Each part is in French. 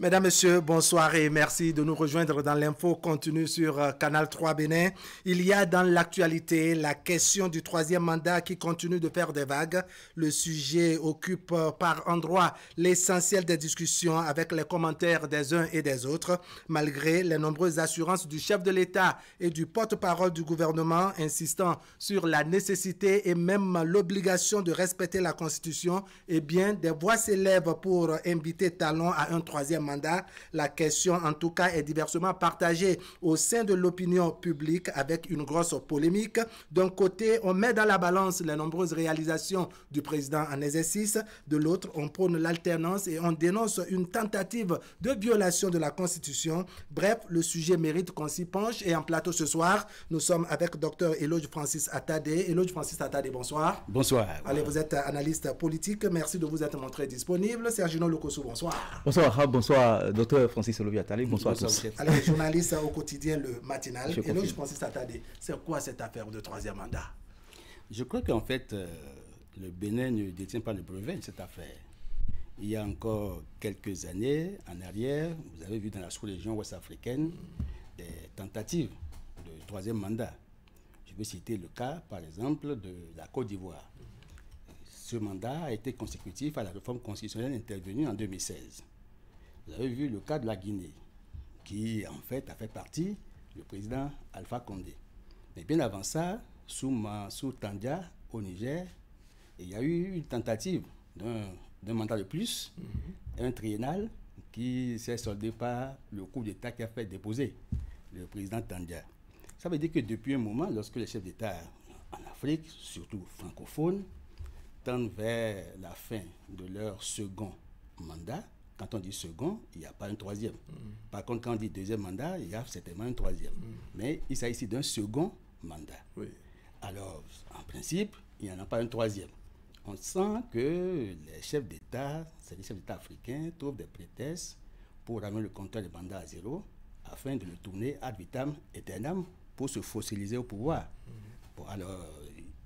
Mesdames, Messieurs, bonsoir et merci de nous rejoindre dans l'info continue sur Canal 3 Bénin. Il y a dans l'actualité la question du troisième mandat qui continue de faire des vagues. Le sujet occupe par endroits l'essentiel des discussions avec les commentaires des uns et des autres, malgré les nombreuses assurances du chef de l'État et du porte-parole du gouvernement insistant sur la nécessité et même l'obligation de respecter la Constitution. Eh bien, des voix s'élèvent pour inviter Talon à un troisième mandat. La question, en tout cas, est diversement partagée au sein de l'opinion publique avec une grosse polémique. D'un côté, on met dans la balance les nombreuses réalisations du président en exercice. De l'autre, on prône l'alternance et on dénonce une tentative de violation de la Constitution. Bref, le sujet mérite qu'on s'y penche. Et en plateau ce soir, nous sommes avec Dr Eloge Francis Attade. Eloge Francis Attade, bonsoir. Bonsoir. Allez, vous êtes analyste politique. Merci de vous être montré disponible. Sergino Lokosu, bonsoir. Bonsoir, bonsoir, Dr Francis Eloge Attade. Bonsoir à tous. Allez, journaliste au quotidien Le Matinal. Eloge Francis Attade, c'est quoi cette affaire de troisième mandat? Je crois qu'en fait, le Bénin ne détient pas le brevet de cette affaire. Il y a encore quelques années en arrière, vous avez vu dans la sous-région ouest-africaine des tentatives de troisième mandat. Je vais citer le cas, par exemple, de la Côte d'Ivoire. Ce mandat a été consécutif à la réforme constitutionnelle intervenue en 2016. Vous avez vu le cas de la Guinée, qui en fait a fait partie du président Alpha Condé. Mais bien avant ça, sous Tandia, au Niger, il y a eu une tentative d'un mandat de plus, un triennal, qui s'est soldé par le coup d'État qui a fait déposer le président Tandia. Ça veut dire que depuis un moment, lorsque les chefs d'État en Afrique, surtout francophones, tendent vers la fin de leur second mandat, quand on dit second, il n'y a pas un troisième. Par contre, quand on dit deuxième mandat, il y a certainement un troisième. Mais il s'agit ici d'un second mandat. Oui. Alors, en principe, il n'y en a pas un troisième. On sent que les chefs d'État, c'est les chefs d'État africains, trouvent des prétextes pour ramener le compteur de mandat à zéro afin de le tourner ad vitam aeternam pour se fossiliser au pouvoir. Bon, alors,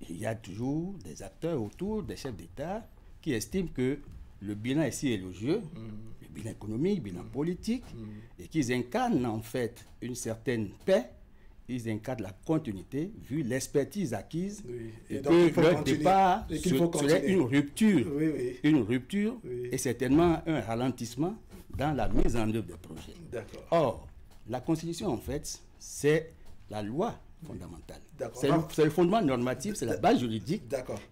il y a toujours des acteurs autour des chefs d'État qui estiment que le bilan ici est élogieux, le bilan économique, le bilan politique, et qu'ils incarnent en fait une certaine paix, ils incarnent la continuité, vu l'expertise acquise, et que leur départ serait une rupture, et certainement un ralentissement dans la mise en œuvre des projets. Or, la Constitution, en fait, c'est la loi fondamentale. C'est le fondement normatif, c'est la base juridique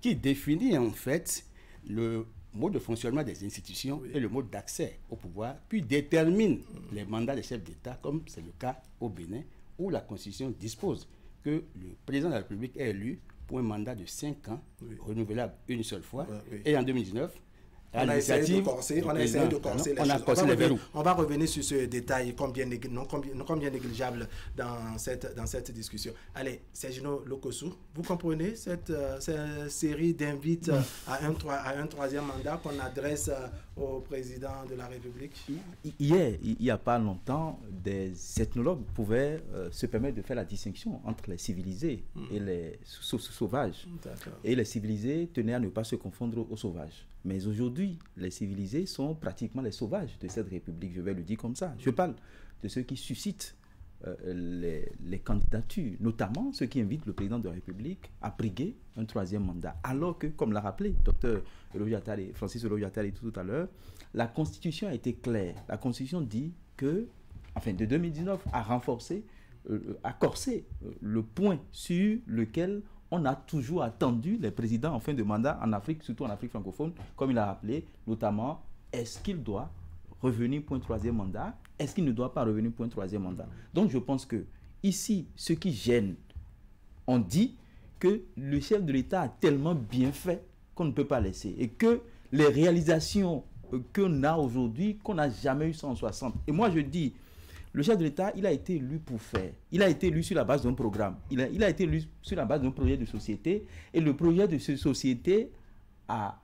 qui définit en fait le mode de fonctionnement des institutions et le mode d'accès au pouvoir, puis détermine les mandats des chefs d'État, comme c'est le cas au Bénin, où la Constitution dispose que le président de la République est élu pour un mandat de 5 ans, renouvelable une seule fois, et en 2019, on a essayé de corser les choses. On va revenir sur ce détail combien négligeable dans cette discussion. Allez, Sergino Lokosu, vous comprenez cette série d'invites à un troisième mandat qu'on adresse au président de la République? Hier, il n'y a pas longtemps, des ethnologues pouvaient se permettre de faire la distinction entre les civilisés et les sauvages. Et les civilisés tenaient à ne pas se confondre aux sauvages. Mais aujourd'hui, les civilisés sont pratiquement les sauvages de cette République, je vais le dire comme ça. Je parle de ceux qui suscitent les candidatures, notamment ceux qui invitent le président de la République à briguer un troisième mandat. Alors que, comme l'a rappelé Dr Francis Eloge Attade tout à l'heure, la Constitution a été claire. La Constitution dit que, enfin, de 2019, a corsé le point sur lequel on a toujours attendu les présidents en fin de mandat en Afrique, surtout en Afrique francophone, comme il a rappelé, notamment, est-ce qu'il doit revenir pour un troisième mandat? Est-ce qu'il ne doit pas revenir pour un troisième mandat? Donc je pense que ici, ce qui gêne, on dit que le chef de l'État a tellement bien fait qu'on ne peut pas laisser. Et que les réalisations qu'on a aujourd'hui, qu'on n'a jamais eu 160. Et moi je dis, le chef de l'État, il a été élu pour faire. Il a été élu sur la base d'un programme. Il a été élu sur la base d'un projet de société. Et le projet de cette société a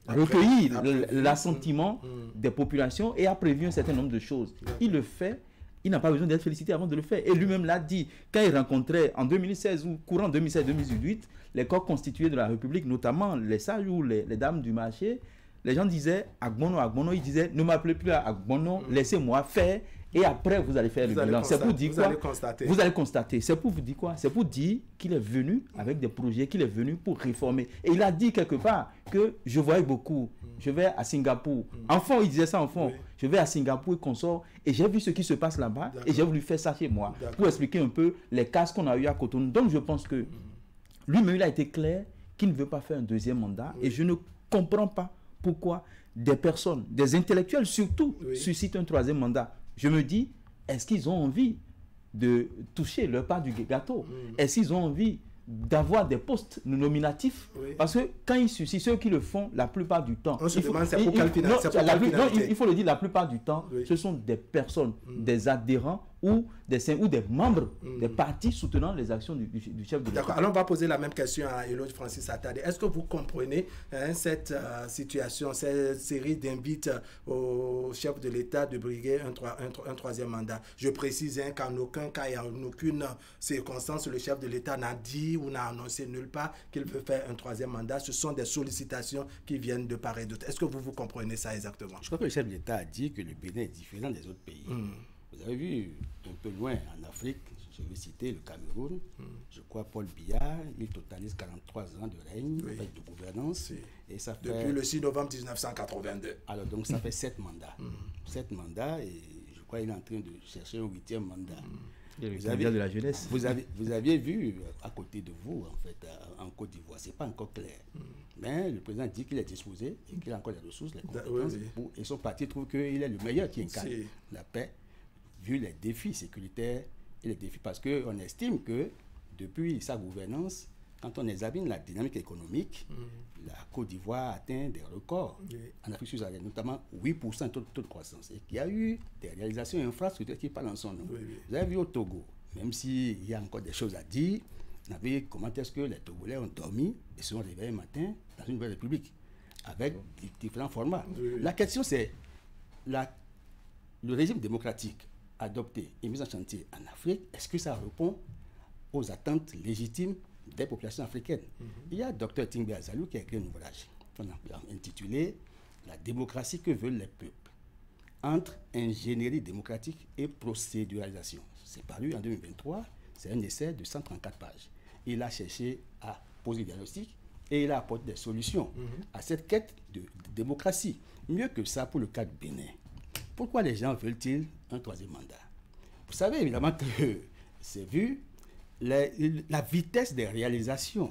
recueilli l'assentiment des populations et a prévu un certain nombre de choses. Il le fait. Il n'a pas besoin d'être félicité avant de le faire. Et lui-même l'a dit, quand il rencontrait en 2016 ou courant 2016-2018, les corps constitués de la République, notamment les sages ou les dames du marché, les gens disaient Agbono, ils disaient ne m'appelez plus à Agbono, laissez-moi faire et après vous allez faire le bilan. C'est pour dire quoi? Vous allez constater. C'est pour vous dire quoi? C'est pour dire qu'il est venu avec des projets, qu'il est venu pour réformer. Et il a dit quelque part que je voyais beaucoup. Je vais à Singapour. Enfant, il disait ça enfant. Oui. Je vais à Singapour et consort et j'ai vu ce qui se passe là-bas et j'ai voulu faire ça chez moi pour expliquer un peu les cases qu'on a eu à Cotonou. Donc je pense que lui-même il a été clair qu'il ne veut pas faire un deuxième mandat et je ne comprends pas pourquoi des personnes, des intellectuels surtout, suscitent un troisième mandat. Je me dis, est-ce qu'ils ont envie de toucher leur part du gâteau? Est-ce qu'ils ont envie d'avoir des postes nominatifs? Parce que quand ils suscitent, ceux qui le font la plupart du temps, il faut le dire, la plupart du temps, ce sont des personnes, des adhérents ou des membres des partis soutenant les actions du chef de l'État. D'accord, alors on va poser la même question à Eloge Francis Attardé. Est-ce que vous comprenez cette situation, cette série d'invites au chef de l'État de briguer un troisième mandat? Je précise qu'en aucun cas et en aucune circonstance, le chef de l'État n'a dit ou n'a annoncé nulle part qu'il veut faire un troisième mandat. Ce sont des sollicitations qui viennent de part et d'autre. Est-ce que vous comprenez ça exactement? Je crois que le chef de l'État a dit que le Bénin est différent des autres pays. Vous avez vu, un peu loin en Afrique, je vais citer le Cameroun, je crois Paul Biya, il totalise 43 ans de règne, de gouvernance. Et ça fait... Depuis le 6 novembre 1982. Alors donc ça fait 7 mandats. 7 mandats et je crois qu'il est en train de chercher un 8e mandat. Vous avez de la jeunesse. Vous aviez vu à côté de vous, en fait, en Côte d'Ivoire, ce n'est pas encore clair. Mais le président dit qu'il est disposé et qu'il a encore les ressources, les compétences, et son parti trouve qu'il est le meilleur qui incarne la paix, vu les défis sécuritaires et les défis, parce qu'on estime que depuis sa gouvernance, quand on examine la dynamique économique, la Côte d'Ivoire atteint des records en Afrique subsaharienne, notamment 8% de taux de croissance, et qu'il y a eu des réalisations infrastructures qui parlent en son nom. Vous avez vu au Togo, même s'il y a encore des choses à dire, vous avez vu comment est-ce que les Togolais ont dormi et se sont réveillés un matin dans une nouvelle république, avec différents formats. La question c'est, le régime démocratique adopté et mis en chantier en Afrique, est-ce que ça répond aux attentes légitimes des populations africaines? Il y a Dr Tingbe Azalou qui a écrit un ouvrage intitulé « La démocratie que veulent les peuples, entre ingénierie démocratique et procéduralisation ». C'est paru en 2023, c'est un essai de 134 pages. Il a cherché à poser des diagnostics et il a apporté des solutions à cette quête de démocratie. Mieux que ça pour le cas du Bénin. Pourquoi les gens veulent-ils un troisième mandat? Vous savez évidemment que c'est vu la vitesse des réalisations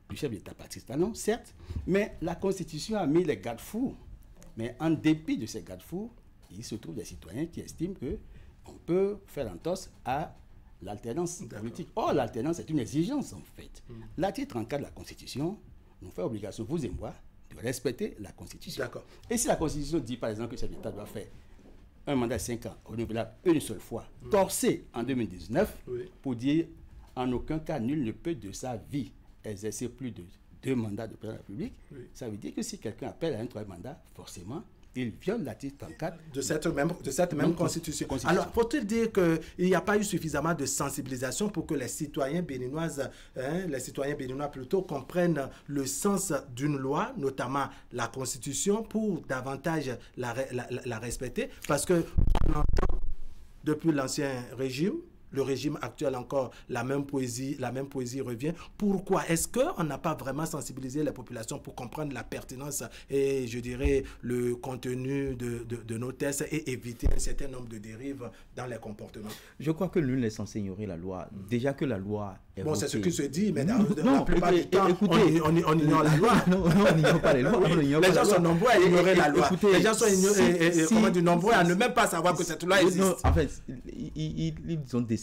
du chef d'État Patrice Talon, certes, mais la Constitution a mis les garde-fous. Mais en dépit de ces garde-fous, il se trouve des citoyens qui estiment qu'on peut faire entorse à l'alternance politique. Or, l'alternance est une exigence en fait. L'article 34 de la Constitution nous fait obligation, vous et moi, de respecter la Constitution. Et si la Constitution dit par exemple que le chef d'État doit faire un mandat de 5 ans, renouvelable une seule fois, torsé en 2019, pour dire en aucun cas, nul ne peut de sa vie exercer plus de 2 mandats de président de la République. Ça veut dire que si quelqu'un appelle à un troisième mandat, forcément, il viole l'article 34 de cette même Constitution. Alors, faut-il dire qu'il n'y a pas eu suffisamment de sensibilisation pour que les citoyens béninoises, les citoyens béninois plutôt, comprennent le sens d'une loi, notamment la Constitution, pour davantage la respecter? Parce que on entend depuis l'ancien régime, le régime actuel encore, la même poésie revient. Pourquoi? Est-ce qu'on n'a pas vraiment sensibilisé les populations pour comprendre la pertinence et, je dirais, le contenu de nos tests et éviter un certain nombre de dérives dans les comportements? Je crois que nul n'est censé ignorer la loi. Déjà que la loi est c'est ce qui se dit, mais la plupart du temps, on ignore la loi. Non, on n'ignore pas les lois. Les gens sont nombreux à ignorer la loi. Les gens sont nombreux à ne même pas savoir que cette loi existe. En fait, ils ont décidé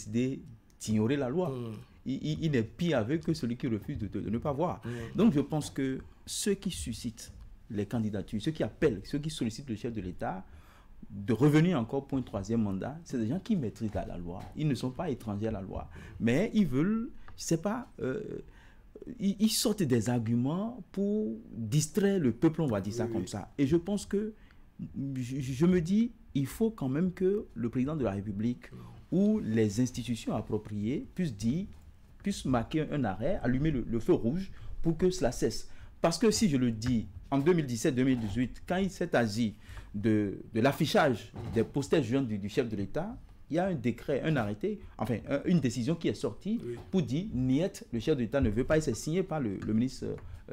d'ignorer la loi. Il n'est pire avec que celui qui refuse de ne pas voir. Donc je pense que ceux qui suscitent les candidatures, ceux qui appellent, ceux qui sollicitent le chef de l'État de revenir encore pour un troisième mandat, c'est des gens qui maîtrisent la loi. Ils ne sont pas étrangers à la loi. Mais ils veulent, je sais pas, ils sortent des arguments pour distraire le peuple, on va dire ça comme ça. Et je pense que, je me dis, il faut quand même que le président de la République ou les institutions appropriées puissent marquer un arrêt, allumer le feu rouge pour que cela cesse. Parce que si je le dis en 2017-2018, quand il s'est agi de l'affichage des posters jeunes du chef de l'État, il y a un décret, un arrêté, enfin une décision qui est sortie pour dire niet, le chef de l'État ne veut pas, et c'est signé par le ministre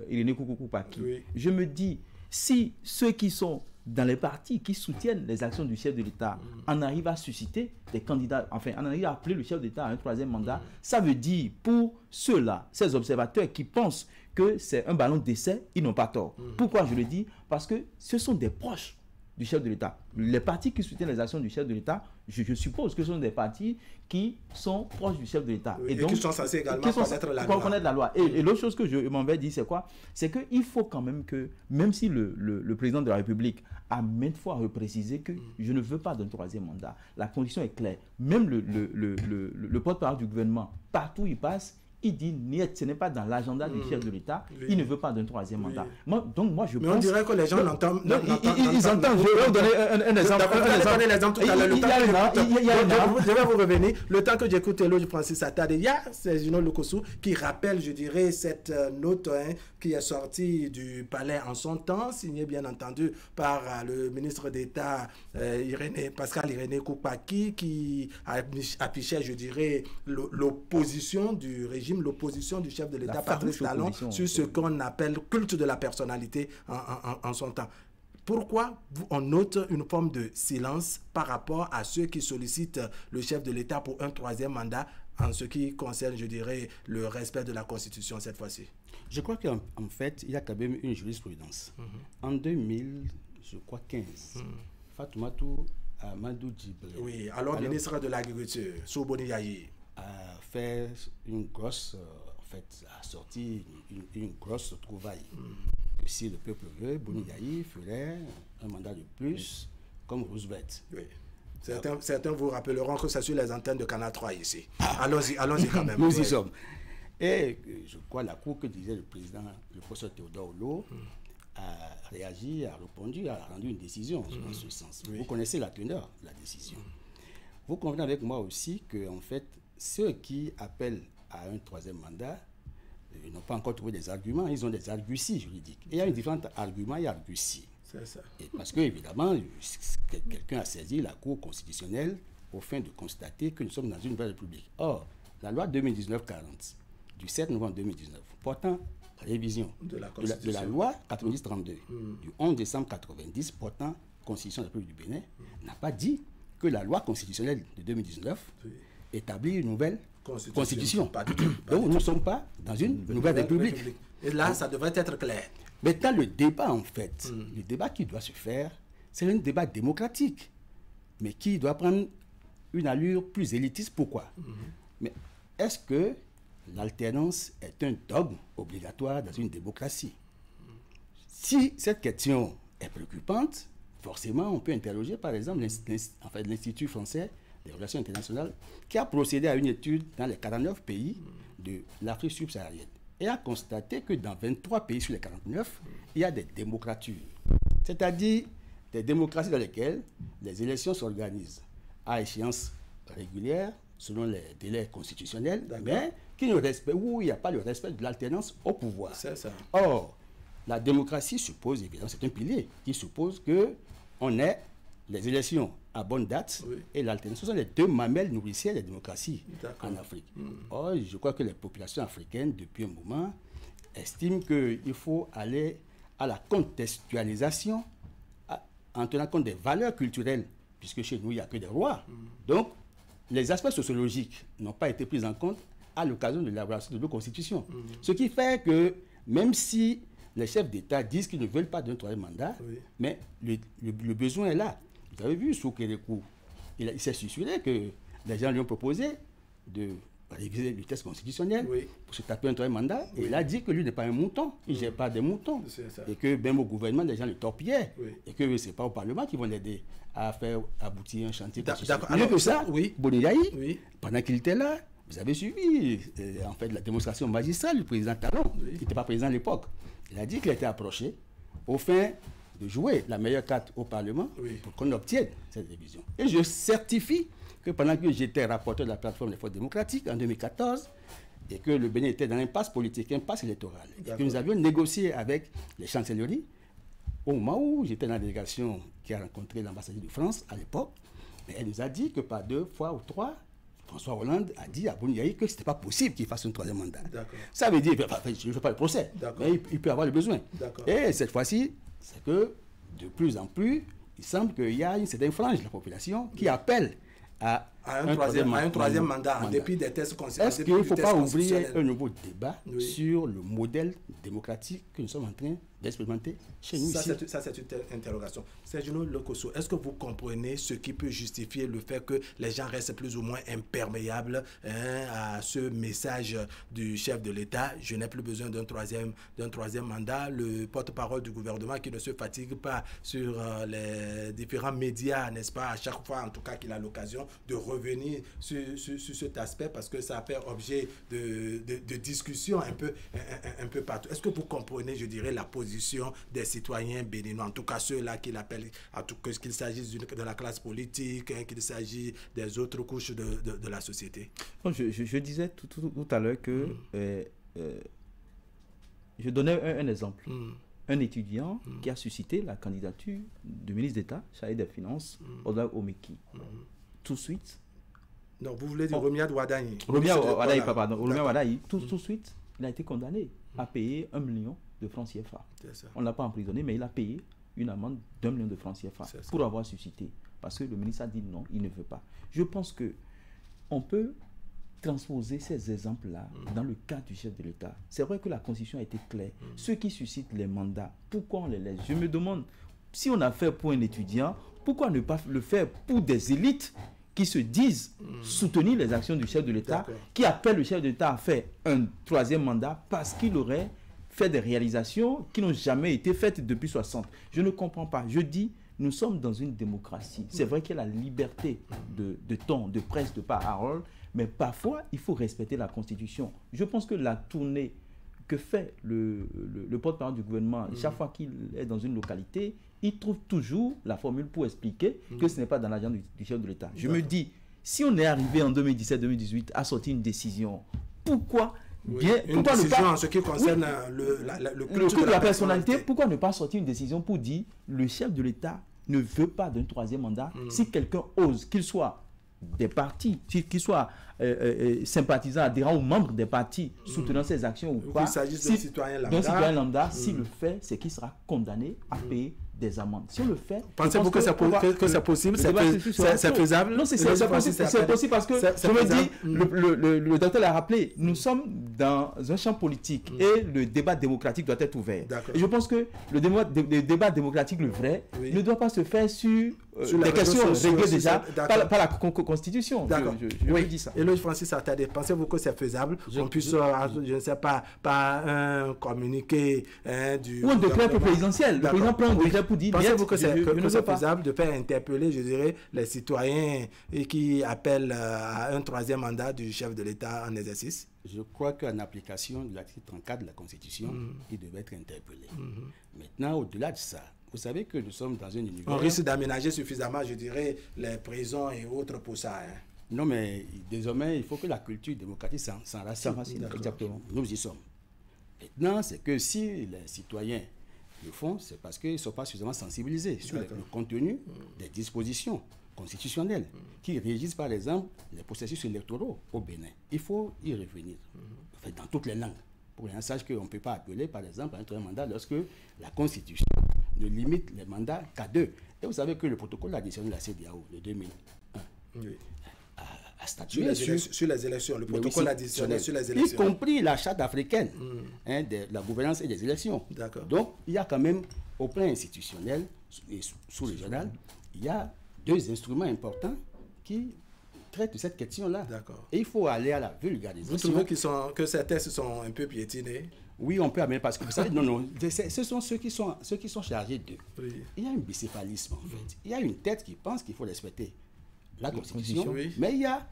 Irénée Coucou-Paki. Je me dis, si ceux qui sont dans les partis qui soutiennent les actions du chef de l'État en arrivent à susciter des candidats, enfin en arrivent à appeler le chef d'État à un troisième mandat, ça veut dire pour ceux-là, ces observateurs qui pensent que c'est un ballon d'essai, ils n'ont pas tort. Pourquoi je le dis? Parce que ce sont des proches du chef de l'État. Les partis qui soutiennent les actions du chef de l'État, je suppose que ce sont des partis qui sont proches du chef de l'État. Et donc, qui sont censés également connaître la loi. Et l'autre chose que je m'en vais dire, c'est quoi? C'est qu'il faut quand même que, même si le président de la République a maintes fois reprécisé que je ne veux pas d'un troisième mandat, la condition est claire. Même le porte-parole du gouvernement, partout où il passe, il dit niet, ce n'est pas dans l'agenda du chef de l'État, il ne veut pas d'un troisième mandat. Donc moi je pense... on dirait que les gens l'entendent. Ils entendent. Je vais vous donner un exemple. Je vais vous revenir. Le temps que j'écoute Eloge Francis Attad, il y a Sergino Lukosu qui rappelle, je dirais, cette note qui est sortie du palais en son temps, signée bien entendu par le ministre d'État Pascal Irénée Coucou-Paki, qui affichait, je dirais, l'opposition du régime, l'opposition du chef de l'État, Patrice Talon, sur ce qu'on appelle culte de la personnalité en son temps. Pourquoi on note une forme de silence par rapport à ceux qui sollicitent le chef de l'État pour un troisième mandat en ce qui concerne, je dirais, le respect de la Constitution cette fois-ci? Je crois qu'en fait, il y a quand même une jurisprudence. En 2015, Fatoumata Amadou Djibril, oui, alors ministre de l'Agriculture, Souboni Yayi, a fait une grosse, a sorti une grosse trouvaille. Que si le peuple veut, Boni Yayi ferait un mandat de plus comme Roosevelt. Oui. Certains vous rappelleront que c'est sur les antennes de Canal 3 ici. Allons-y quand même. Nous y sommes. Et je crois la Cour que disait le président, le professeur Théodore Hulot, a réagi, a répondu, a rendu une décision en ce sens. Vous connaissez la teneur de la décision. Vous convenez avec moi aussi que, en fait, ceux qui appellent à un troisième mandat n'ont pas encore trouvé des arguments, ils ont des arguties juridiques. Et il y a une différence entre argument et argutie. C'est ça. Et parce que, évidemment, quelqu'un a saisi la Cour constitutionnelle au fin de constater que nous sommes dans une nouvelle république. Or, la loi 2019-40 du 7 novembre 2019 portant révision de la loi 90-32 du 11 décembre 90 portant Constitution de la République du Bénin n'a pas dit que la loi constitutionnelle de 2019 établit une nouvelle constitution. Donc nous ne sommes pas dans une nouvelle république. Et là, ça devrait être clair. Maintenant, le débat, en fait, le débat qui doit se faire, c'est un débat démocratique, mais qui doit prendre une allure plus élitiste. Pourquoi? Mais est-ce que l'alternance est un dogme obligatoire dans une démocratie? Si cette question est préoccupante, forcément, on peut interroger, par exemple, l'Institut français des relations internationales, qui a procédé à une étude dans les 49 pays de l'Afrique subsaharienne et a constaté que dans 23 pays sur les 49, il y a des démocratures. C'est-à-dire des démocraties dans lesquelles les élections s'organisent à échéance régulière, selon les délais constitutionnels, mais où il n'y a pas le respect de l'alternance au pouvoir. C'est ça. Or, la démocratie suppose, évidemment, c'est un pilier qui suppose qu'on ait les élections à bonne date et l'alternance. Ce sont les deux mamelles nourricières des démocraties en Afrique. Or, je crois que les populations africaines, depuis un moment, estiment qu'il faut aller à la contextualisation en tenant compte des valeurs culturelles, puisque chez nous, il n'y a que des rois. Donc, les aspects sociologiques n'ont pas été pris en compte à l'occasion de l'élaboration de nos constitutions. Ce qui fait que, même si les chefs d'État disent qu'ils ne veulent pas d'un troisième mandat, mais le besoin est là. Vous avez vu, Soukérékou, il s'est suicidé que les gens lui ont proposé de réviser le texte constitutionnel pour se taper un troisième mandat. Et il a dit que lui n'est pas un mouton, il ne gère pas des moutons. Et que même au gouvernement, les gens le torpillaient. Et que ce n'est pas au Parlement qui vont l'aider à faire aboutir un chantier constitutionnel. Alors que ça, Boni Yayi, pendant qu'il était là, vous avez suivi en fait la démonstration magistrale du président Talon, qui n'était pas président à l'époque. Il a dit qu'il était approché au fin de jouer la meilleure carte au Parlement pour qu'on obtienne cette révision. Et je certifie que pendant que j'étais rapporteur de la plateforme des forces démocratiques en 2014 et que le Bénin était dans l'impasse politique, impasse électorale, et que nous avions négocié avec les chancelleries au moment où j'étais dans la délégation qui a rencontré l'ambassadeur de France à l'époque, elle nous a dit que par 2 fois ou 3, François Hollande a dit à Bouniaï que ce n'était pas possible qu'il fasse un 3e mandat. Ça veut dire, enfin, je ne fais pas le procès, mais il peut avoir le besoin. Et cette fois-ci, c'est que de plus en plus, il semble qu'il y a une certaine frange de la population qui appelle à un troisième mandat, en dépit des tests constitutionnels. Est-ce qu'il ne faut pas ouvrir un nouveau débat sur le modèle démocratique que nous sommes en train d'expérimenter chez nous ici? Ça, c'est une interrogation. Sergino Lokosso, est-ce que vous comprenez ce qui peut justifier le fait que les gens restent plus ou moins imperméables à ce message du chef de l'État? Je n'ai plus besoin d'un troisième mandat. Le porte-parole du gouvernement qui ne se fatigue pas sur les différents médias, n'est-ce pas, à chaque fois, en tout cas, qu'il a l'occasion de revenir sur cet aspect, parce que ça fait objet de discussion un peu partout. Est-ce que vous comprenez, je dirais, la position des citoyens béninois, en tout cas ceux-là qui l'appellent, en tout cas qu'il s'agisse de la classe politique, qu'il s'agisse des autres couches de la société? Bon, je disais tout à l'heure que je donnais un exemple. Un étudiant qui a suscité la candidature du ministre d'État, chargé des Finances, Oda Omeki. Tout de suite. Donc vous voulez dire Romiad Wadaï? Romiad Wadaï, pardon. Romiad Wadaï, tout de suite, il a été condamné à payer 1 million de francs CFA. On ne l'a pas emprisonné, mais il a payé une amende d'1 million de francs CFA pour avoir suscité. Parce que le ministre a dit non, il ne veut pas. Je pense qu'on peut transposer ces exemples-là dans le cas du chef de l'État. C'est vrai que la Constitution a été claire. Ceux qui suscitent les mandats, pourquoi on les laisse? Je me demande, si on a fait pour un étudiant, pourquoi ne pas le faire pour des élites qui se disent soutenir les actions du chef de l'État, qui appellent le chef de l'État à faire un 3e mandat parce qu'il aurait fait des réalisations qui n'ont jamais été faites depuis 60. Je ne comprends pas. Je dis, nous sommes dans une démocratie. C'est vrai qu'il y a la liberté de ton, de presse, de parole, mais parfois, il faut respecter la Constitution. Je pense que la tournée que fait le porte-parole du gouvernement, chaque fois qu'il est dans une localité, il trouve toujours la formule pour expliquer que ce n'est pas dans l'agenda du chef de l'État. Je me dis, si on est arrivé en 2017-2018 à sortir une décision, pourquoi une décision en ce qui concerne le culte de la personnalité, pourquoi ne pas sortir une décision pour dire le chef de l'État ne veut pas d'un 3e mandat? Si quelqu'un ose, qu'il soit des partis, qu'il soit sympathisant, adhérent ou membre des partis soutenant ses actions ou pas, qu'il s'agisse d'un citoyen lambda, s'il le fait, c'est qu'il sera condamné à payer des amendes. Si on le fait, pensez-vous que c'est possible, c'est faisable? Non, c'est possible parce que je me dis, le docteur l'a rappelé, nous sommes dans un champ politique et le débat démocratique doit être ouvert. Et je pense que le débat démocratique, le vrai, ne doit pas se faire sur des questions réglées déjà par la Constitution. Je dis ça. Et là, Francis Attardé, pensez-vous que c'est faisable qu'on puisse, je ne sais pas, un communiqué du... Ou un décret présidentiel. Le président prend un décret pour dire... Pensez-vous que c'est faisable de faire interpeller, je dirais, les citoyens qui appellent à un 3e mandat du chef de l'État en exercice? Je crois qu'en application de l'article 34 de la Constitution, il devait être interpellé. Maintenant, au-delà de ça, vous savez que nous sommes dans un univers... On risque d'aménager suffisamment, je dirais, les prisons et autres pour ça. Non, mais désormais, il faut que la culture démocratique s'enracine. Exactement. Nous y sommes. Maintenant, c'est que si les citoyens le font, c'est parce qu'ils ne sont pas suffisamment sensibilisés sur le contenu des dispositions constitutionnelles qui régissent, par exemple, les processus électoraux au Bénin. Il faut y revenir, en fait, dans toutes les langues. Pour qu'on sache qu'on ne peut pas appeler, par exemple, à un troisième mandat lorsque la Constitution ne limite les mandats qu'à 2. Et vous savez que le protocole additionnel de la CEDEAO de 2001 a statué sur les élections, le protocole additionnel sur les élections. Y compris la charte africaine de la gouvernance et des élections. Donc, il y a quand même, au plan institutionnel et sous-régional, il y a 2 instruments importants qui traitent de cette question-là. Et il faut aller à la vulgarisation. Vous trouvez que ces textes sont un peu piétinés? Oui, on peut amener parce que vous savez, ce sont ceux qui sont chargés d'eux. Il y a un bicéphalisme en fait. Il y a une tête qui pense qu'il faut respecter la Constitution, mais il y a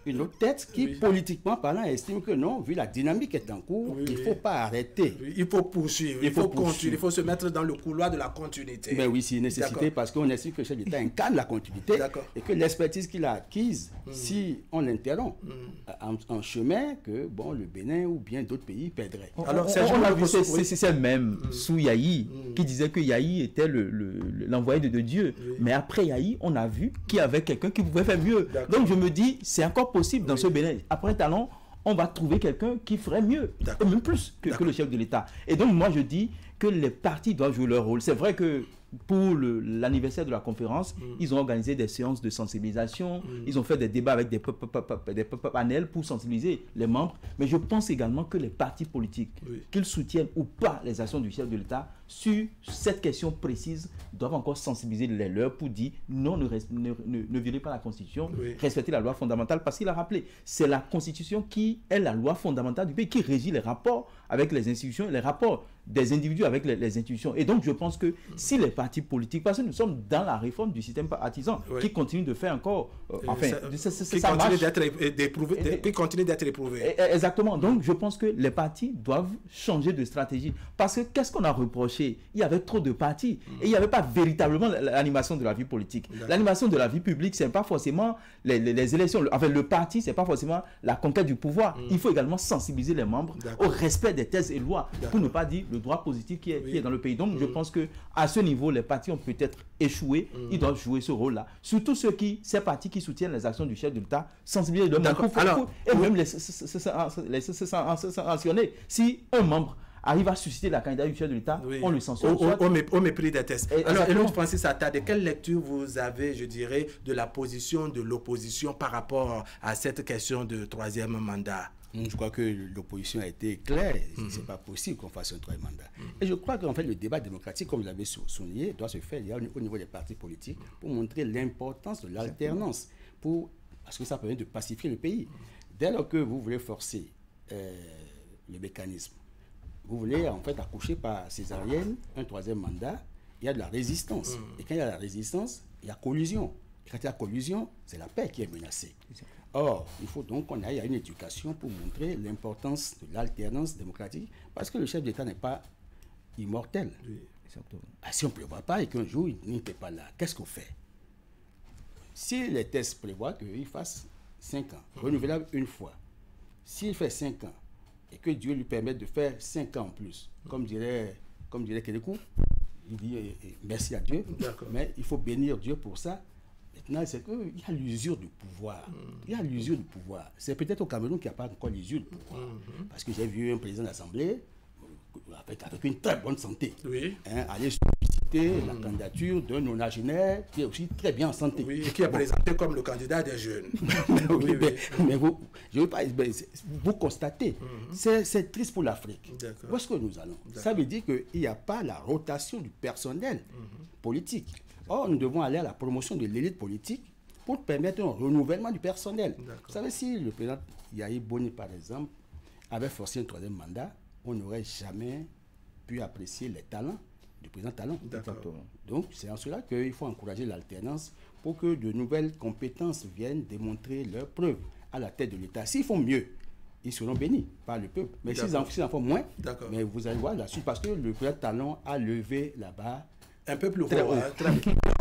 une autre tête qui, politiquement parlant, estime que non, vu la dynamique qui est en cours, il ne faut pas arrêter. Il faut poursuivre, il faut continuer, il faut se mettre dans le couloir de la continuité. Mais oui, c'est une nécessité parce qu'on estime que le chef d'État incarne la continuité et que l'expertise qu'il a acquise, si on l'interrompt en chemin, que bon, le Bénin ou bien d'autres pays perdraient. Alors, c'est même sous Yahi qui disait que Yahi était l'envoyé de Dieu. Mais après Yahi, on a vu qu'il y avait quelqu'un qui pouvait faire mieux. Donc je me dis, c'est encore possible dans ce Bénin. Après Talon, on va trouver quelqu'un qui ferait mieux, et même plus que le chef de l'État. Et donc moi je dis que les partis doivent jouer leur rôle. C'est vrai que pour l'anniversaire de la conférence, ils ont organisé des séances de sensibilisation, ils ont fait des débats avec des panels pour sensibiliser les membres, mais je pense également que les partis politiques, qu'ils soutiennent ou pas les actions du chef de l'État, sur cette question précise, doivent encore sensibiliser les leurs pour dire non, ne violez pas la Constitution, respectez la loi fondamentale, parce qu'il a rappelé, c'est la Constitution qui est la loi fondamentale du pays, qui régit les rapports avec les institutions, les rapports des individus avec les institutions. Et donc je pense que si les partis politiques, parce que nous sommes dans la réforme du système partisan, qui continue de faire encore, qui continue d'être éprouvé. Exactement. Donc je pense que les partis doivent changer de stratégie. Parce que qu'est-ce qu'on a reproché? Il y avait trop de partis et il n'y avait pas véritablement l'animation de la vie politique. L'animation de la vie publique, c'est pas forcément les élections. Enfin, le parti, c'est pas forcément la conquête du pouvoir. Il faut également sensibiliser les membres au respect des thèses et lois pour ne pas dire le droit positif qui est dans le pays. Donc je pense que à ce niveau, les partis ont peut-être échoué. Ils doivent jouer ce rôle-là. Surtout ces partis qui soutiennent les actions du chef de l'État, sensibiliser les membres et même les sanctionner. Si un membre arrive à susciter la candidature du chef de l'État, on le censure. Au mépris des tests. Alors, Eloge Francis Attah, quelle lecture vous avez, je dirais, de la position de l'opposition par rapport à cette question de troisième mandat? Je crois que l'opposition a été claire. Ce n'est pas possible qu'on fasse un troisième mandat. Et je crois qu'en fait, le débat démocratique, comme vous l'avez souligné, doit se faire au niveau des partis politiques pour montrer l'importance de l'alternance, parce que ça permet de pacifier le pays. Dès lors que vous voulez forcer le mécanisme, vous voulez en fait accoucher par césarienne un troisième mandat, il y a de la résistance. Et quand il y a la résistance, il y a collusion. Et quand il y a collusion, c'est la paix qui est menacée. Or, il faut donc qu'on aille à une éducation pour montrer l'importance de l'alternance démocratique, parce que le chef d'État n'est pas immortel. Si on ne prévoit pas et qu'un jour il n'était pas là, qu'est-ce qu'on fait? Si les tests prévoient qu'il fasse 5 ans, renouvelable une fois, s'il fait 5 ans, et que Dieu lui permette de faire 5 ans en plus, comme dirait Kélékou, il dit merci à Dieu, mais il faut bénir Dieu pour ça. Maintenant, c'est qu'il y a l'usure du pouvoir. Il y a l'usure du pouvoir. C'est peut-être au Cameroun qu'il n'y a pas encore l'usure du pouvoir. Parce que j'ai vu un président d'Assemblée avec une très bonne santé aller solliciter la candidature d'un nonagénaire qui est aussi très bien en santé. Et qui est présenté comme le candidat des jeunes. Mais vous constatez, c'est triste pour l'Afrique. Où est-ce que nous allons? Ça veut dire qu'il n'y a pas la rotation du personnel politique. Or, nous devons aller à la promotion de l'élite politique pour permettre un renouvellement du personnel. Vous savez, si le président Yahi Boni, par exemple, avait forcé un troisième mandat, on n'aurait jamais pu apprécier les talents du président Talon. Donc, c'est en cela qu'il faut encourager l'alternance pour que de nouvelles compétences viennent démontrer leurs preuves à la tête de l'État. S'ils font mieux, ils seront bénis par le peuple. Mais s'ils en font moins, mais vous allez voir la suite, parce que le président Talon a levé la barre un peu plus haut.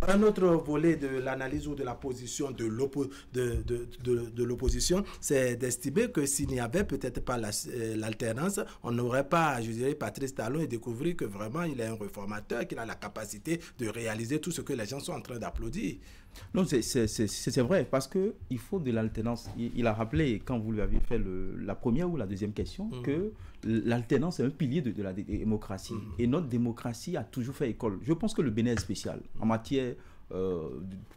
Un autre volet de l'analyse ou de la position de l'opposition, c'est d'estimer que s'il n'y avait peut-être pas l'alternance, on n'aurait pas, je dirais, Patrice Talon et découvrir que vraiment il est un réformateur, qu'il a la capacité de réaliser tout ce que les gens sont en train d'applaudir. Non, c'est vrai, parce qu'il faut de l'alternance. Il a rappelé, quand vous lui avez fait la première ou la deuxième question, que l'alternance est un pilier de la démocratie. Et notre démocratie a toujours fait école. Je pense que le Bénin est spécial en matière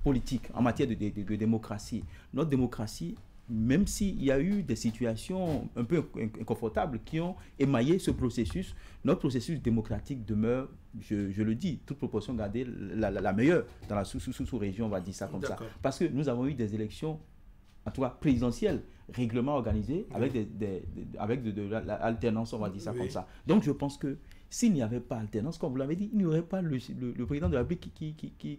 politique, en matière de démocratie. Notre démocratie, même s'il y a eu des situations un peu inconfortables qui ont émaillé ce processus, notre processus démocratique demeure, je le dis, toute proportion gardée, la meilleure dans la sous-région, on va dire ça comme ça. Parce que nous avons eu des élections, en tout cas présidentielles, règlement organisé, avec de l'alternance, on va dire ça comme ça. Donc je pense que s'il n'y avait pas alternance, comme vous l'avez dit, il n'y aurait pas le président de la République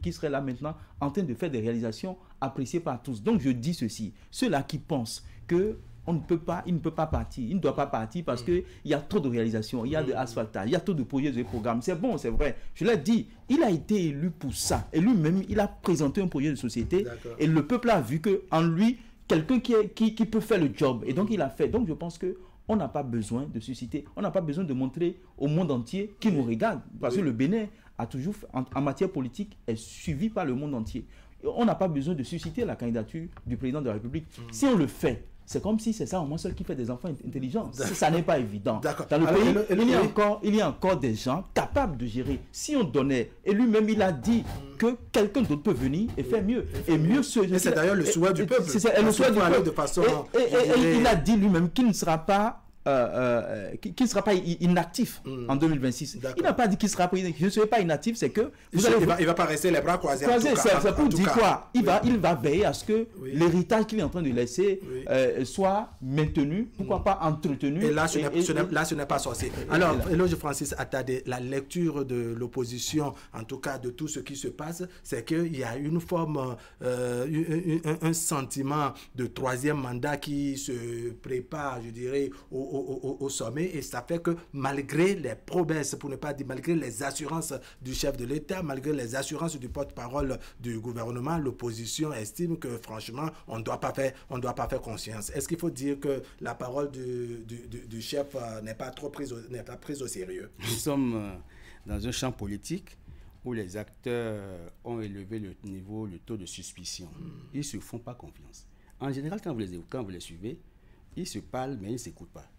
qui serait là maintenant en train de faire des réalisations appréciées par tous. Donc je dis ceci, ceux-là qui pensent que il ne peut pas partir, il ne doit pas partir parce qu'il y a trop de réalisations, il y a de asphaltage, il y a trop de projets, de programmes. C'est bon, c'est vrai. Je l'ai dit, il a été élu pour ça. Et lui-même, il a présenté un projet de société. Et le peuple a vu qu'en lui, quelqu'un qui peut faire le job. Et donc, il a fait. Donc, je pense qu'on n'a pas besoin de susciter, on n'a pas besoin de montrer au monde entier qui nous regarde. Parce que le Bénin a toujours, en matière politique, est suivi par le monde entier. On n'a pas besoin de susciter la candidature du président de la République. Si on le fait, c'est comme si c'est ça au moins seul qui fait des enfants intelligents. Ça n'est pas évident. Dans le pays, il y a encore des gens capables de gérer. Si on donnait, et lui-même il a dit que quelqu'un d'autre peut venir et faire mieux. Et c'est d'ailleurs le souhait du peuple. C'est le souhait du peuple. Et il a dit lui-même qu'il ne sera pas inactif en 2026. Il n'a pas dit qu'il sera pas inactif. Je ne serai pas inactif, c'est que il ne va pas rester les bras croisés. C'est pour dire quoi? Il va veiller à ce que l'héritage qu'il est en train de laisser soit maintenu, pourquoi pas entretenu. Et là, ce n'est pas sorcier. Alors, Eloge Francis Attadé, la lecture de l'opposition, en tout cas de tout ce qui se passe, c'est qu'il y a une forme, un sentiment de troisième mandat qui se prépare, je dirais, au sommet, et ça fait que malgré les promesses, pour ne pas dire malgré les assurances du chef de l'État, malgré les assurances du porte-parole du gouvernement, l'opposition estime que franchement on ne doit pas faire conscience. Est-ce qu'il faut dire que la parole du chef n'est pas prise au sérieux? Nous sommes dans un champ politique où les acteurs ont élevé le taux de suspicion. Ils ne se font pas confiance. En général, quand vous les suivez, ils se parlent mais ils ne s'écoutent pas.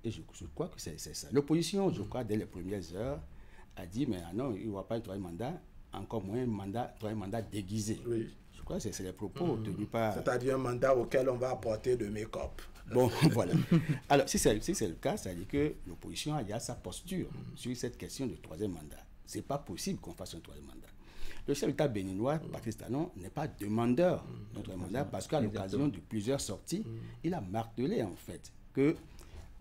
Et je crois que c'est ça. L'opposition, je crois, dès les premières heures, a dit, mais non, il n'y aura pas un troisième mandat, encore moins un troisième mandat déguisé. Oui. Je crois que c'est les propos tenus par... C'est-à-dire un mandat auquel on va apporter de make-up. Bon, voilà. Alors, si c'est le cas, ça veut dire que l'opposition a sa posture sur cette question de troisième mandat. Ce n'est pas possible qu'on fasse un troisième mandat. Le chef d'État béninois, Patrice Talon, n'est pas demandeur d'un troisième mandat parce qu'à l'occasion de plusieurs sorties, il a martelé en fait que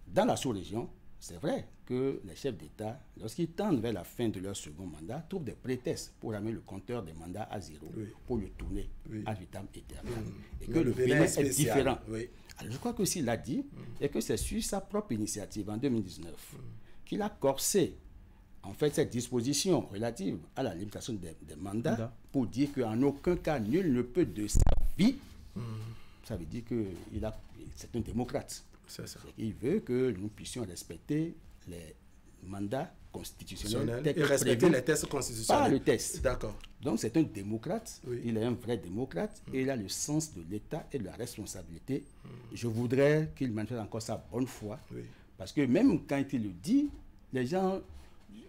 dans la sous-région, c'est vrai que les chefs d'État, lorsqu'ils tendent vers la fin de leur second mandat, trouvent des prétextes pour amener le compteur des mandats à zéro, pour le tourner à vitam aeternam. Et que le Bénin est différent. Alors je crois que s'il l'a dit, et que c'est sur sa propre initiative en 2019 qu'il a corsé en fait cette disposition relative à la limitation des mandats pour dire qu'en aucun cas nul ne peut de sa vie. Ça veut dire que c'est un démocrate. Il veut que nous puissions respecter les mandats constitutionnels et respecter les tests constitutionnels. Pas le test. D'accord. Donc c'est un démocrate, il est un vrai démocrate et il a le sens de l'État et de la responsabilité. Je voudrais qu'il manifeste encore sa bonne foi parce que même quand il le dit, les gens...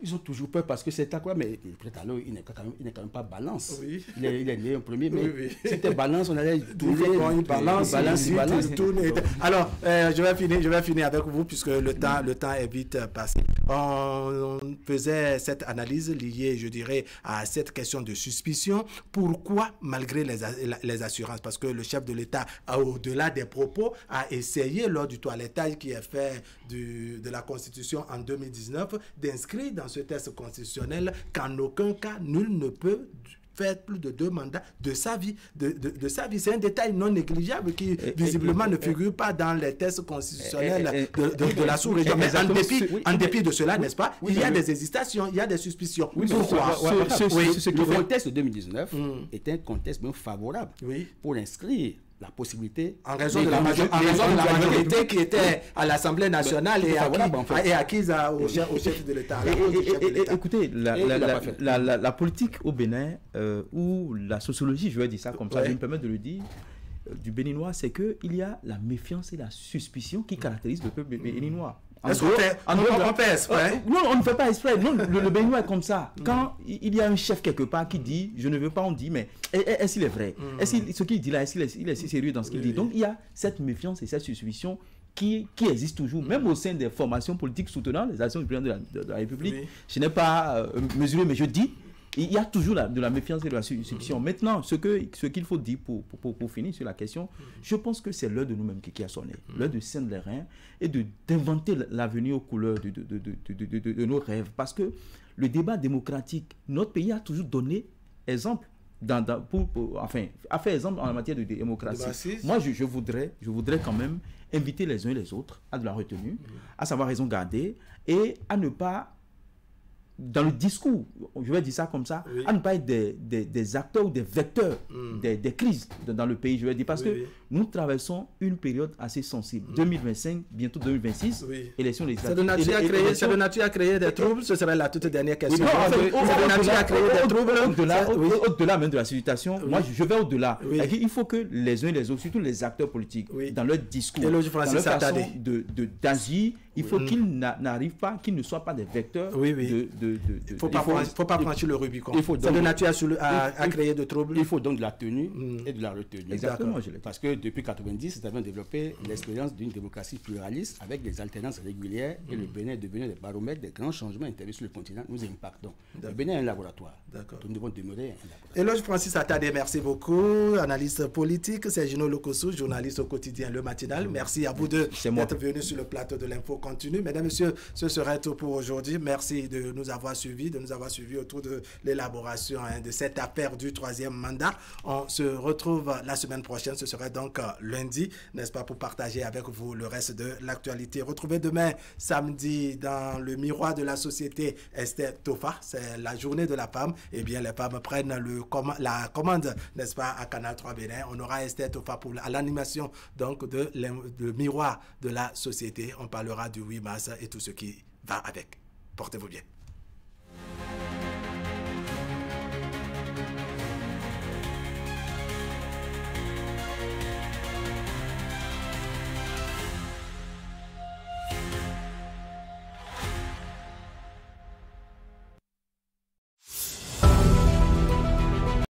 Ils ont toujours peur parce que c'est à quoi, mais peut-être alors il n'est quand même pas balance. Il est né en premier, mais si c'était balance, on allait tourner. Il balance. Alors, je vais finir avec vous puisque le temps est vite passé. On faisait cette analyse liée, je dirais, à cette question de suspicion. Pourquoi, malgré les assurances, parce que le chef de l'État, au-delà des propos, a essayé lors du toilettage qui est fait de la Constitution en 2019 d'inscrire dans ce test constitutionnel qu'en aucun cas nul ne peut faire plus de 2 mandats de sa vie. De sa vie. C'est un détail non négligeable qui visiblement ne figure pas dans les tests constitutionnels de la sous-région. Mais en dépit de cela, n'est-ce pas, il y a des hésitations, il y a des suspicions. Pourquoi? Le contexte de 2019 était un contexte bien favorable pour inscrire la possibilité en raison de la majorité qui était à l'Assemblée nationale et acquise au chef de l'État. Écoutez, la politique au Bénin ou la sociologie, je vais dire ça comme ça, je me permets de le dire, du béninois, c'est qu'il y a la méfiance et la suspicion qui caractérisent le peuple béninois. Est-ce qu'on fait exprès? Non, on ne fait pas exprès. Non, le béninois est comme ça. Quand il y a un chef quelque part qui dit, je ne veux pas, on dit, mais est-ce qu'il est vrai? Ce qu'il dit là, est-ce qu'il est si sérieux dans ce qu'il dit? Donc il y a cette méfiance et cette suspicion qui existe toujours, même au sein des formations politiques soutenant les actions du président de la République. Je n'ai pas mesuré, mais je dis il y a toujours de la méfiance et de la suspicion. Maintenant, ce qu'il faut dire pour finir sur la question, je pense que c'est l'heure de nous-mêmes qui a sonné. L'heure de scène les reins et d'inventer l'avenir aux couleurs de nos rêves. Parce que le débat démocratique, notre pays a toujours donné exemple. A fait exemple en matière de démocratie. Moi, je voudrais quand même inviter les uns et les autres à de la retenue, à savoir raison garder et à ne pas, dans le discours, je vais dire ça comme ça, à ne pas être des acteurs ou des vecteurs des crises dans le pays, je vais dire, parce que nous traversons une période assez sensible. 2025, bientôt 2026, élections législatives. C'est de nature à créer des troubles, ce serait la toute dernière question. C'est de nature à créer des troubles. Au-delà même de la situation, moi je vais au-delà. Il faut que les uns et les autres, surtout les acteurs politiques, dans leur discours, dans leur façon d'agir, il faut qu'ils n'arrivent pas, qu'ils ne soient pas des vecteurs il ne faut pas franchir le Rubicon. C'est de nature à créer de troubles. Il faut donc de la tenue et de la retenue. Exactement. Parce que depuis 1990, nous avons développé l'expérience d'une démocratie pluraliste avec des alternances régulières et le Bénin est devenu le baromètre des grands changements intervenus sur le continent. Nous impactons. Le Bénin est un laboratoire. Nous devons demeurer un laboratoire. Éloge Francis Atade, merci beaucoup. Analyste politique, c'est Gino Lokossou, journaliste au quotidien Le Matinal. Merci à vous deux d'être venus sur le plateau de l'Info Continue. Mesdames, Messieurs, ce serait tout pour aujourd'hui. Merci de nous avoir suivis, autour de l'élaboration de cette affaire du troisième mandat. On se retrouve la semaine prochaine. Ce serait donc lundi, n'est-ce pas, pour partager avec vous le reste de l'actualité. Retrouvez demain, samedi, dans le miroir de la société Esther Tofa. C'est la journée de la femme. Eh bien, les femmes prennent la commande, n'est-ce pas, à Canal 3 Bénin. On aura Esther Tofa à l'animation donc de miroir de la société. On parlera du 8 mars et tout ce qui va avec. Portez-vous bien.